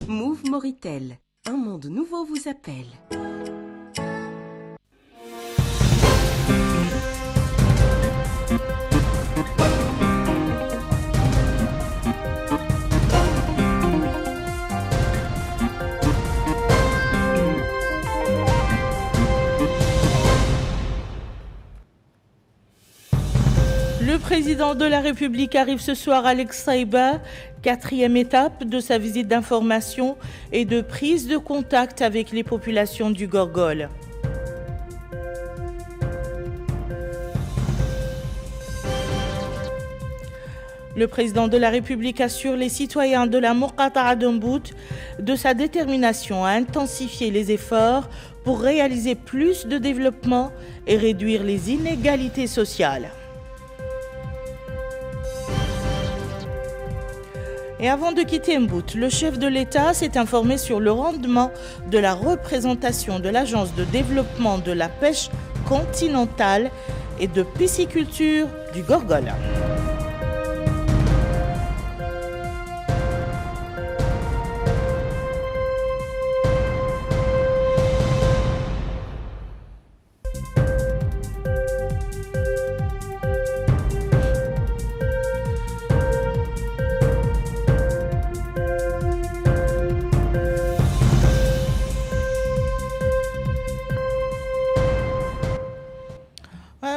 Move Moritel, un monde nouveau vous appelle. Le président de la République arrive ce soir à l'Exaïba, 4e étape de sa visite d'information et de prise de contact avec les populations du Gorgol. Le président de la République assure les citoyens de la Muqata'a d'Umbout de sa détermination à intensifier les efforts pour réaliser plus de développement et réduire les inégalités sociales. Et avant de quitter Mbout, le chef de l'État s'est informé sur le rendement de la représentation de l'Agence de développement de la pêche continentale et de pisciculture du Gorgol.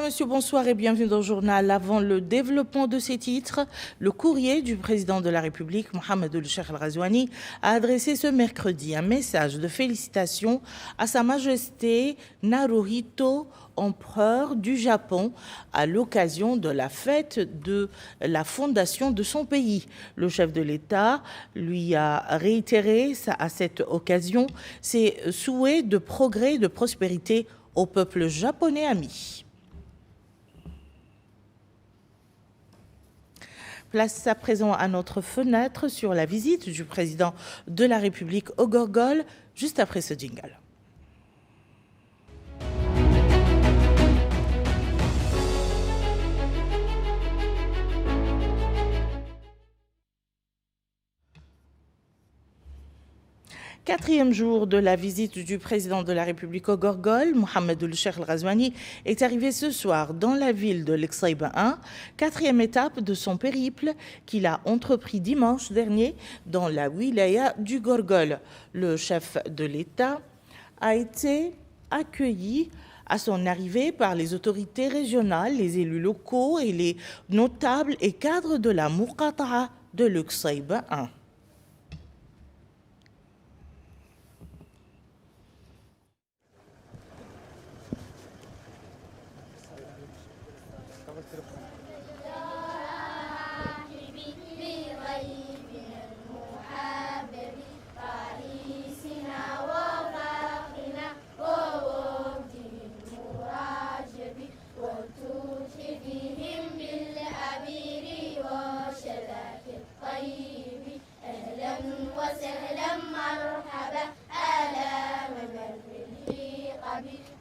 Monsieur, bonsoir et bienvenue dans le journal. Avant le développement de ces titres, le courrier du président de la République, Mohamed El-Cheikh El-Ghazouani, a adressé ce mercredi un message de félicitations à Sa Majesté Naruhito, empereur du Japon, à l'occasion de la fête de la fondation de son pays. Le chef de l'État lui a réitéré à cette occasion ses souhaits de progrès et de prospérité au peuple japonais ami. Place à présent à notre fenêtre sur la visite du président de la République au Gorgol, juste après ce jingle. Quatrième jour de la visite du président de la République au Gorgol, Mohamed El-Cheikh El-Ghazouani est arrivé ce soir dans la ville de l'Exaïba 1, quatrième étape de son périple qu'il a entrepris dimanche dernier dans la wilaya du Gorgol. Le chef de l'État a été accueilli à son arrivée par les autorités régionales, les élus locaux et les notables et cadres de la Muqata'a de l'Exaïba 1.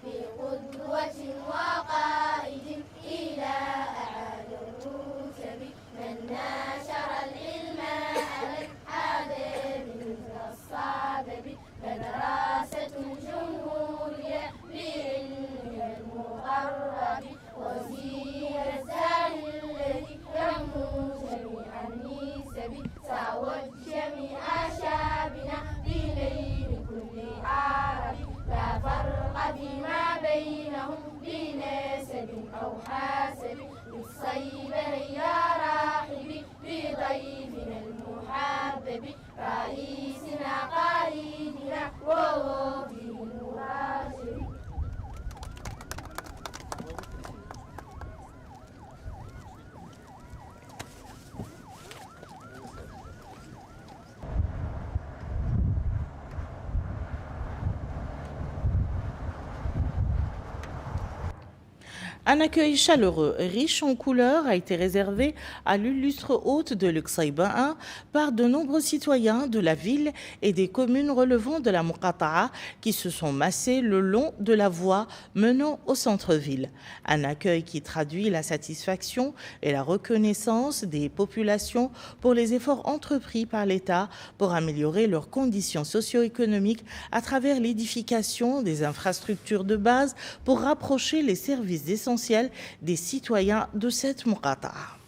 بقدوة وقائد إلى أعالي Un accueil chaleureux, riche en couleurs, a été réservé à l'illustre hôte de Luxaïba 1 par de nombreux citoyens de la ville et des communes relevant de la Muqata'a qui se sont massés le long de la voie menant au centre-ville. Un accueil qui traduit la satisfaction et la reconnaissance des populations pour les efforts entrepris par l'État pour améliorer leurs conditions socio-économiques à travers l'édification des infrastructures de base pour rapprocher les services essentiels des citoyens de cette Muqata'a.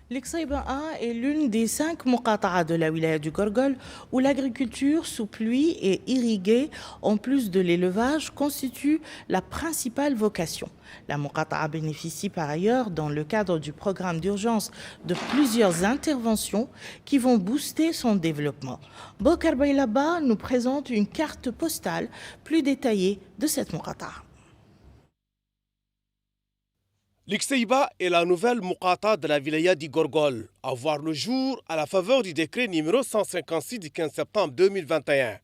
Luxaïba 1 est l'une des 5 Muqata'a de la wilaya du Gorgol où l'agriculture sous pluie et irriguée, en plus de l'élevage, constitue la principale vocation. La Muqata'a bénéficie par ailleurs, dans le cadre du programme d'urgence, de plusieurs interventions qui vont booster son développement. Bokar Baylaba nous présente une carte postale plus détaillée de cette Muqata'a. Luxaïba est la nouvelle Muqata'a de la wilaya du Gorgol, à voir le jour à la faveur du décret numéro 156 du 15 septembre 2021.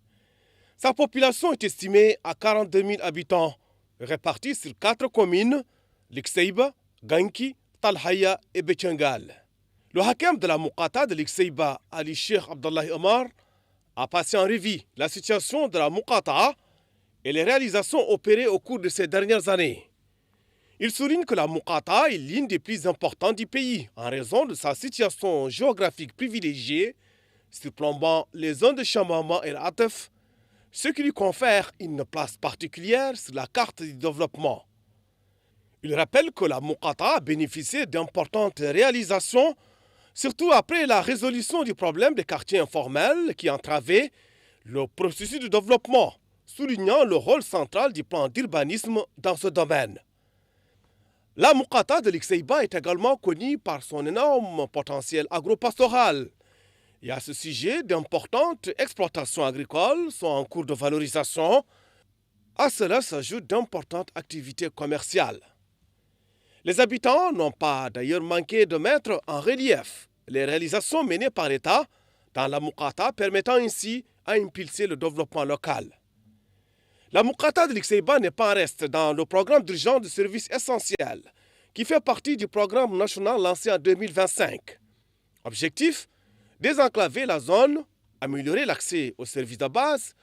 Sa population est estimée à 42 000 habitants, répartis sur 4 communes, Luxaïba, Ganki, Talhaya et Betchengal. Le hakem de la Muqata'a de Luxaïba, Ali Sheikh Abdallah Omar, a passé en revue la situation de la Muqata'a et les réalisations opérées au cours de ces dernières années. Il souligne que la Muqata'a est l'une des plus importantes du pays en raison de sa situation géographique privilégiée, surplombant les zones de Chamama et l'Atef, ce qui lui confère une place particulière sur la carte du développement. Il rappelle que la Muqata'a a bénéficié d'importantes réalisations, surtout après la résolution du problème des quartiers informels qui entravait le processus de développement, soulignant le rôle central du plan d'urbanisme dans ce domaine. La Muqata'a de Luxaïba est également connue par son énorme potentiel agropastoral. Et à ce sujet, d'importantes exploitations agricoles sont en cours de valorisation. À cela s'ajoutent d'importantes activités commerciales. Les habitants n'ont pas d'ailleurs manqué de mettre en relief les réalisations menées par l'État dans la Muqata'a, permettant ainsi à impulser le développement local. La Muqata'a de Luxaïba n'est pas en reste dans le programme d'urgence de services essentiels qui fait partie du programme national lancé en 2025. Objectif, désenclaver la zone, améliorer l'accès aux services de base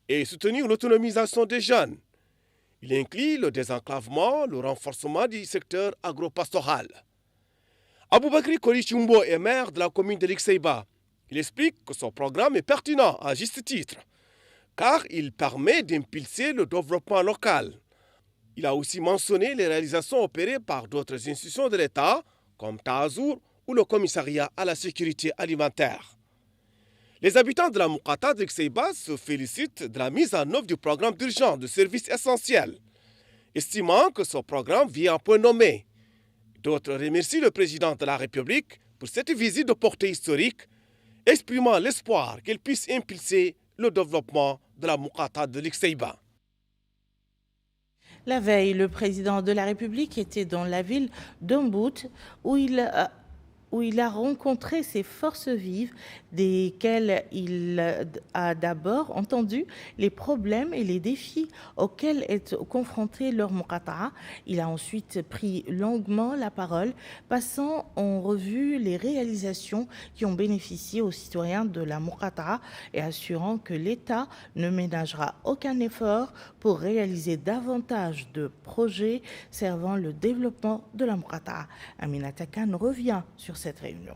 et soutenir l'autonomisation des jeunes. Il inclut le désenclavement, le renforcement du secteur agropastoral. Aboubakri Korichumbo est maire de la commune de Luxaïba. Il explique que son programme est pertinent à juste titre, car il permet d'impulser le développement local. Il a aussi mentionné les réalisations opérées par d'autres institutions de l'État, comme Tazour ou le commissariat à la sécurité alimentaire. Les habitants de la Muqata'a de Luxaïba se félicitent de la mise en œuvre du programme d'urgence de services essentiels, estimant que ce programme vient à point nommé, D'autres remercient le président de la République pour cette visite de portée historique, exprimant l'espoir qu'elle puisse impulser le développement de la Moukata de l'Ikseiba. La veille, le président de la République était dans la ville d'Umbout où il a rencontré ces forces vives desquelles il a d'abord entendu les problèmes et les défis auxquels est confronté leur Moukata. Il a ensuite pris longuement la parole, passant en revue les réalisations qui ont bénéficié aux citoyens de la Moukata et assurant que l'État ne ménagera aucun effort pour réaliser davantage de projets servant le développement de la Moukata. Aminata Khan revient sur cette réunion.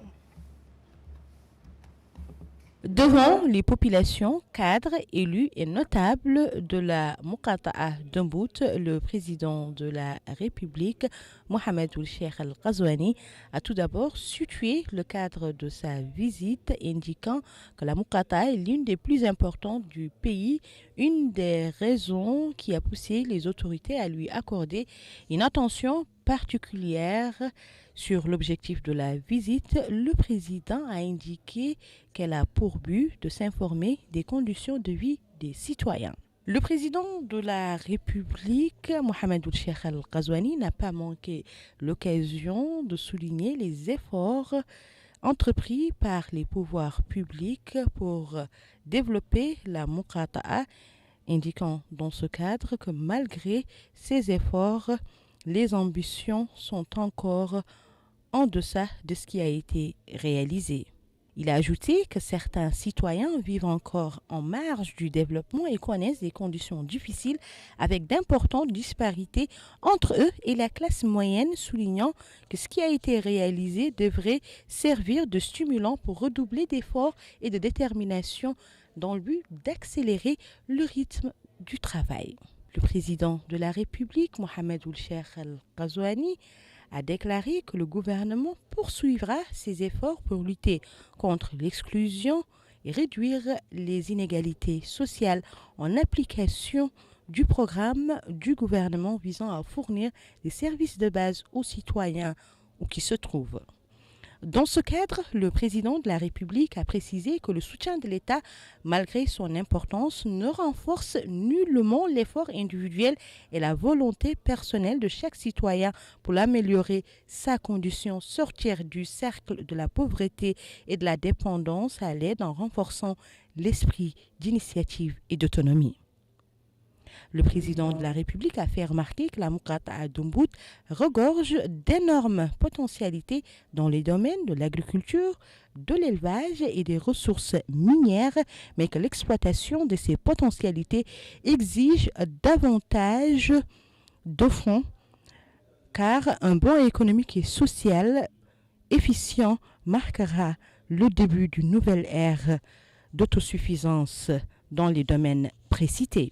Devant les populations, cadres, élus et notables de la Moukata'a d'Umbout, le président de la République, Mohamed Ould-Cheikh Al-Ghazouani, a tout d'abord situé le cadre de sa visite, indiquant que la Moukata'a est l'une des plus importantes du pays, une des raisons qui a poussé les autorités à lui accorder une attention particulière. Sur l'objectif de la visite, le président a indiqué qu'elle a pour but de s'informer des conditions de vie des citoyens. Le président de la République, Mohamed Ould-Cheikh Al-Ghazouani, n'a pas manqué l'occasion de souligner les efforts entrepris par les pouvoirs publics pour développer la Moukata'a, indiquant dans ce cadre que malgré ces efforts, les ambitions sont encore en deçà de ce qui a été réalisé. Il a ajouté que certains citoyens vivent encore en marge du développement et connaissent des conditions difficiles avec d'importantes disparités entre eux et la classe moyenne, soulignant que ce qui a été réalisé devrait servir de stimulant pour redoubler d'efforts et de détermination dans le but d'accélérer le rythme du travail. Le président de la République, Mohamed Ould-Cheikh Al-Ghazouani, a déclaré que le gouvernement poursuivra ses efforts pour lutter contre l'exclusion et réduire les inégalités sociales en application du programme du gouvernement visant à fournir des services de base aux citoyens où qu'ils se trouvent. Dans ce cadre, le président de la République a précisé que le soutien de l'État, malgré son importance, ne renforce nullement l'effort individuel et la volonté personnelle de chaque citoyen pour améliorer sa condition, sortir du cercle de la pauvreté et de la dépendance à l'aide en renforçant l'esprit d'initiative et d'autonomie. Le président de la République a fait remarquer que la Moukata'a d'Umbout regorge d'énormes potentialités dans les domaines de l'agriculture, de l'élevage et des ressources minières, mais que l'exploitation de ces potentialités exige davantage de fonds, car un bond économique et social efficient marquera le début d'une nouvelle ère d'autosuffisance dans les domaines précités.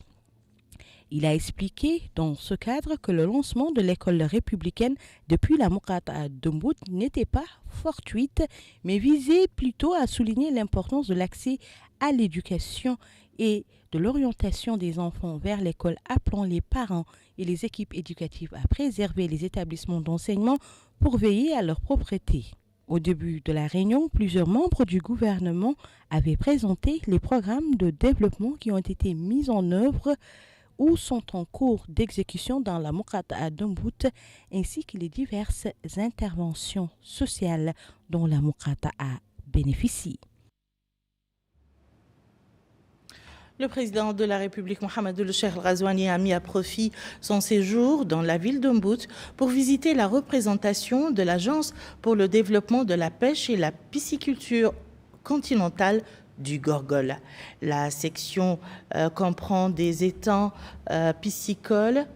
Il a expliqué dans ce cadre que le lancement de l'école républicaine depuis la Moukata'a d'Umbout n'était pas fortuite, mais visait plutôt à souligner l'importance de l'accès à l'éducation et de l'orientation des enfants vers l'école, appelant les parents et les équipes éducatives à préserver les établissements d'enseignement pour veiller à leur propreté. Au début de la réunion, plusieurs membres du gouvernement avaient présenté les programmes de développement qui ont été mis en œuvre ou sont en cours d'exécution dans la Moukata'a d'Umbout, ainsi que les diverses interventions sociales dont la Moukata'a bénéficie. Le président de la République, Mohamed Ould-Cheikh Al-Ghazouani, a mis à profit son séjour dans la ville d'Umbout pour visiter la représentation de l'Agence pour le développement de la pêche et la pisciculture continentale du Gorgol. La section comprend des étangs piscicoles,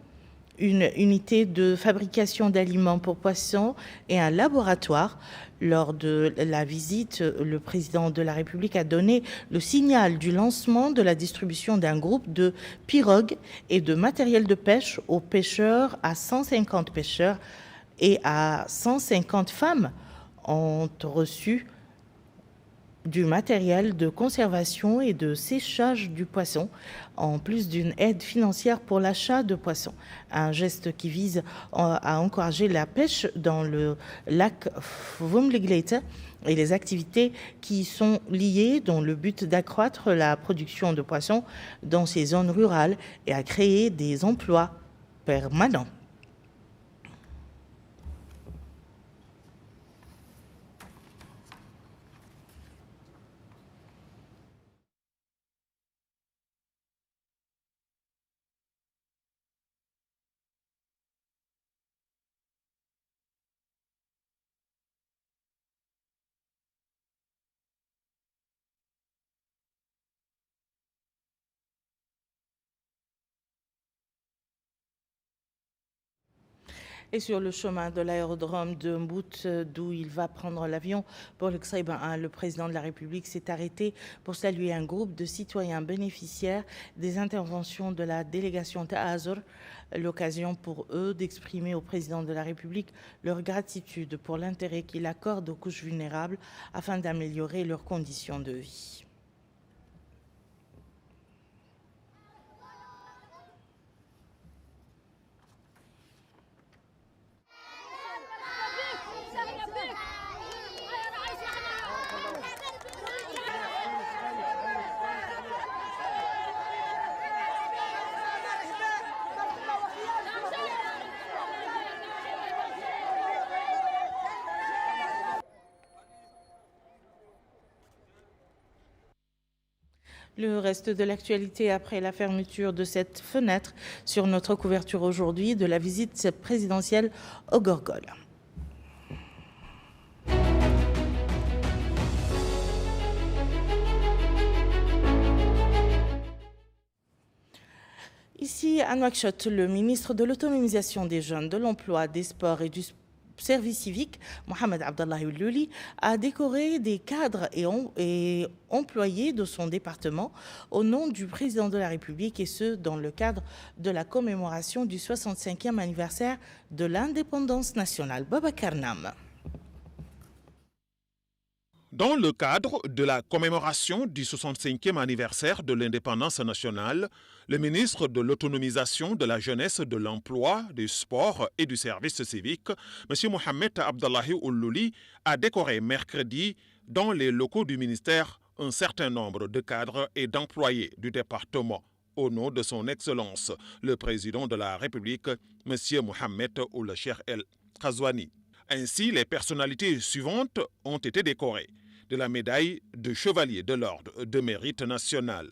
une unité de fabrication d'aliments pour poissons et un laboratoire. Lors de la visite, le président de la République a donné le signal du lancement de la distribution d'un groupe de pirogues et de matériel de pêche aux pêcheurs, à 150 pêcheurs et à 150 femmes ont reçu du matériel de conservation et de séchage du poisson, en plus d'une aide financière pour l'achat de poissons. Un geste qui vise à encourager la pêche dans le lac Vumliglete et les activités qui y sont liées dans le but d'accroître la production de poissons dans ces zones rurales et à créer des emplois permanents. Et sur le chemin de l'aérodrome de Mbout, d'où il va prendre l'avion pour le Ksaiba, le président de la République s'est arrêté pour saluer un groupe de citoyens bénéficiaires des interventions de la délégation Ta'azur, l'occasion pour eux d'exprimer au président de la République leur gratitude pour l'intérêt qu'il accorde aux couches vulnérables afin d'améliorer leurs conditions de vie. Le reste de l'actualité après la fermeture de cette fenêtre sur notre couverture aujourd'hui de la visite présidentielle au Gorgol. Ici, à Nouakchott, le ministre de l'Autonomisation des jeunes, de l'Emploi, des Sports et du service civique, Mohamed Abdallahi Oulouli, a décoré des cadres et employés de son département au nom du président de la République, et ce, dans le cadre de la commémoration du 65e anniversaire de l'indépendance nationale. Babacar Nam. Dans le cadre de la commémoration du 65e anniversaire de l'indépendance nationale, le ministre de l'Autonomisation de la jeunesse, de l'emploi, du sport et du service civique, M. Mohamed Abdallahi Oulouli, a décoré mercredi dans les locaux du ministère un certain nombre de cadres et d'employés du département au nom de son Excellence, le président de la République, M. Mohamed Ould Cheikh El Ghazouani. Ainsi, les personnalités suivantes ont été décorées de la médaille de chevalier de l'ordre de mérite national.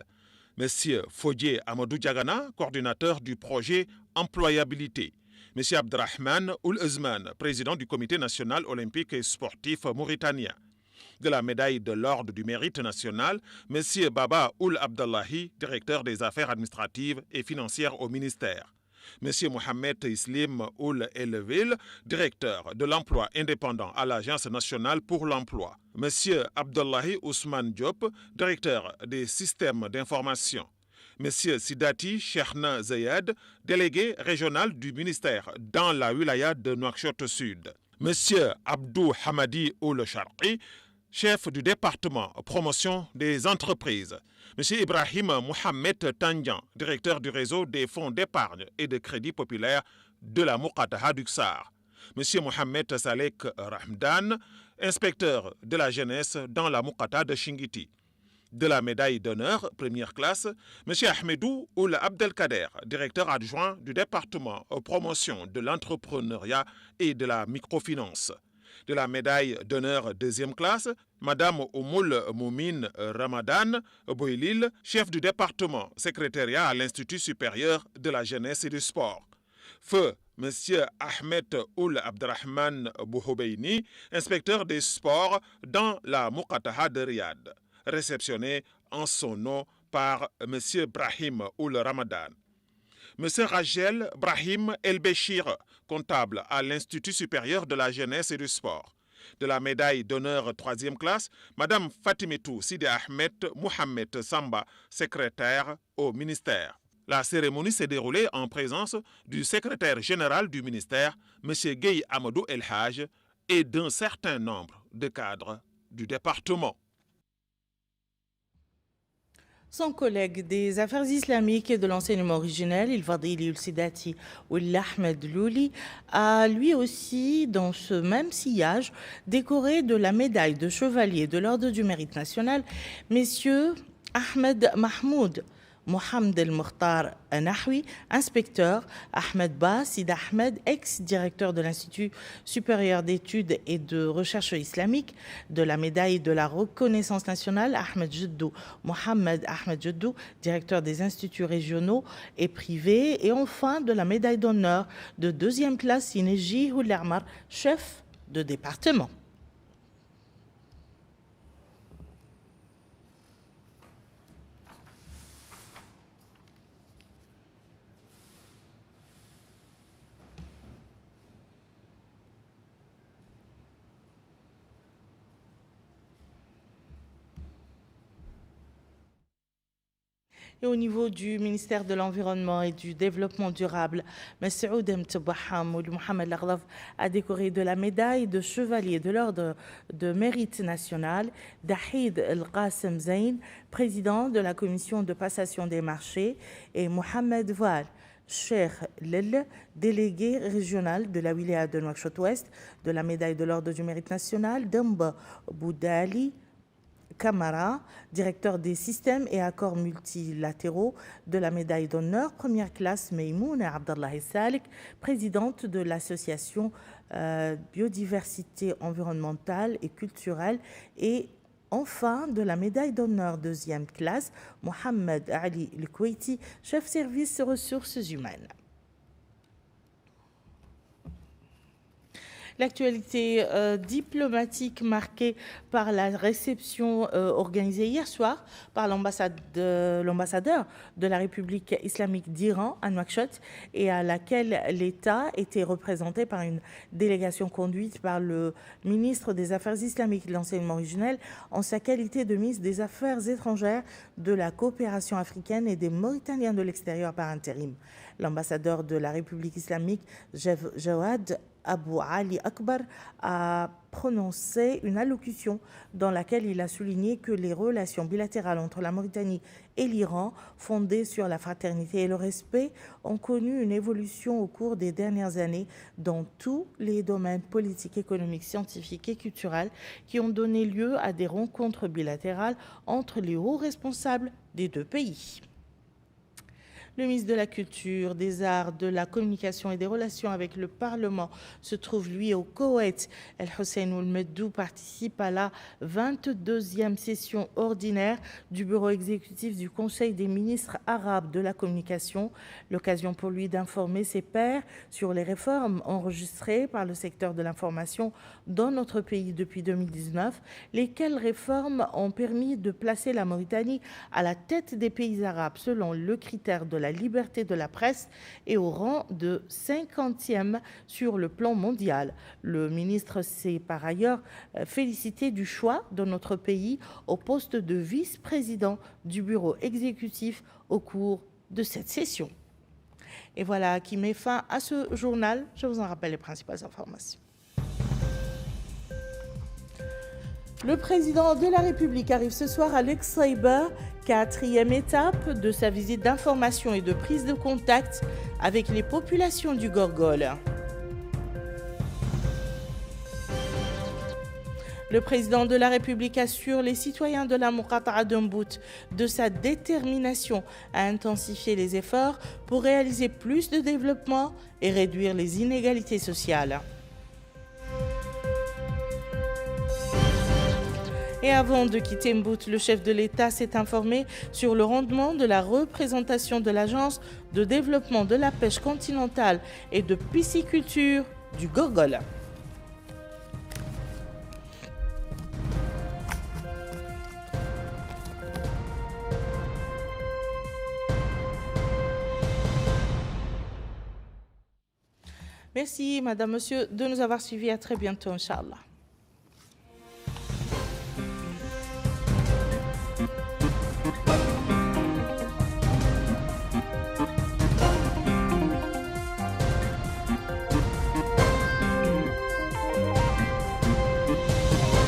M. Fodje Amadou Diagana, coordinateur du projet Employabilité. M. Abdrahman Ould-Ezman, président du comité national olympique et sportif mauritanien. De la médaille de l'ordre du mérite national, M. Baba Ould Abdallahi, directeur des affaires administratives et financières au ministère. M. Mohamed Islim Ould Elvil, directeur de l'emploi indépendant à l'Agence nationale pour l'emploi. M. Abdullahi Ousmane Diop, directeur des systèmes d'information. M. Sidati Cheikhna Zayed, délégué régional du ministère dans la wilaya de Nouakchott Sud. M. Abdou Hamadi Ould Charqi, chef du département promotion des entreprises. M. Ibrahim Mohamed Tandian, directeur du réseau des fonds d'épargne et de crédit populaire de la Muqataha du Ksar. M. Mohamed Salek Rahmdan, inspecteur de la jeunesse dans la Muqataha de Chingiti. De la médaille d'honneur première classe, M. Ahmedou Ould Abdelkader, directeur adjoint du département promotion de l'entrepreneuriat et de la microfinance. De la médaille d'honneur deuxième classe, Madame Oumoul Moumine Ramadan Boilil, chef du département secrétariat à l'Institut supérieur de la jeunesse et du sport. Feu M. Ahmed Ould Abdrahman Bouhoubeini, inspecteur des sports dans la Muqataha de Riyad, réceptionné en son nom par M. Brahim Ould Ramadan. M. Rajel Brahim El-Béchir, comptable à l'Institut supérieur de la jeunesse et du sport. De la médaille d'honneur troisième classe, Mme Fatimetou Sidi Ahmed Mohamed Samba, secrétaire au ministère. La cérémonie s'est déroulée en présence du secrétaire général du ministère, M. Gueye Amadou El Haj, et d'un certain nombre de cadres du département. Son collègue des affaires islamiques et de l'enseignement originel, Il-Fadili Ul-Sidati Ahmed Louli, a lui aussi, dans ce même sillage, décoré de la médaille de chevalier de l'Ordre du Mérite national, messieurs Ahmed Mahmoud, Mohamed El Mokhtar Nahwi, inspecteur, Ahmed Ba, Sid Ahmed, ex-directeur de l'Institut supérieur d'études et de recherche islamique, de la médaille de la reconnaissance nationale, Ahmed Jeddou, Mohamed Ahmed Jeddou, directeur des instituts régionaux et privés, et enfin de la médaille d'honneur de deuxième classe, Ineji Hoularmar, chef de département. Et au niveau du ministère de l'Environnement et du Développement durable, Massoud Mtebaham ou Mohamed Laghdaf a décoré de la médaille de chevalier de l'Ordre de Mérite national Dahid El-Qassem Zain, président de la commission de passation des marchés, et Mohamed Val, Cheikh Lel, délégué régional de la wilaya de Nouakchott-Ouest, de la médaille de l'Ordre du Mérite national, Demba Boudali Kamara, directeur des systèmes et accords multilatéraux de la médaille d'honneur première classe, Meimouna Abdallah Salik, présidente de l'association biodiversité environnementale et culturelle, et enfin de la médaille d'honneur deuxième classe, Mohamed Ali El-Kouiti, chef service ressources humaines. L'actualité diplomatique marquée par la réception organisée hier soir par l'ambassadeur de la République islamique d'Iran à Nouakchott, et à laquelle l'État était représenté par une délégation conduite par le ministre des Affaires islamiques et de l'enseignement originel en sa qualité de ministre des Affaires étrangères, de la coopération africaine et des Mauritaniens de l'extérieur par intérim. L'ambassadeur de la République islamique, Jawad Abou Ali Akbar, a prononcé une allocution dans laquelle il a souligné que les relations bilatérales entre la Mauritanie et l'Iran, fondées sur la fraternité et le respect, ont connu une évolution au cours des dernières années dans tous les domaines politiques, économiques, scientifiques et culturels, qui ont donné lieu à des rencontres bilatérales entre les hauts responsables des deux pays. Le ministre de la Culture, des Arts, de la Communication et des Relations avec le Parlement se trouve, lui, au Koweït. El Hussein Ould Meddou participe à la 22e session ordinaire du bureau exécutif du Conseil des ministres arabes de la communication, l'occasion pour lui d'informer ses pairs sur les réformes enregistrées par le secteur de l'information dans notre pays depuis 2019, lesquelles réformes ont permis de placer la Mauritanie à la tête des pays arabes selon le critère de la liberté de la presse et au rang de 50e sur le plan mondial. Le ministre s'est par ailleurs félicité du choix de notre pays au poste de vice-président du bureau exécutif au cours de cette session. Et voilà qui met fin à ce journal. Je vous en rappelle les principales informations. Le président de la République arrive ce soir à l'Exaïba, 4e étape de sa visite d'information et de prise de contact avec les populations du Gorgol. Le président de la République assure les citoyens de la Muqata'a d'Umbout de sa détermination à intensifier les efforts pour réaliser plus de développement et réduire les inégalités sociales. Et avant de quitter Mbout, le chef de l'État s'est informé sur le rendement de la représentation de l'Agence de développement de la pêche continentale et de pisciculture du Gorgol. Merci, Madame, Monsieur, de nous avoir suivis. À très bientôt, Inch'Allah.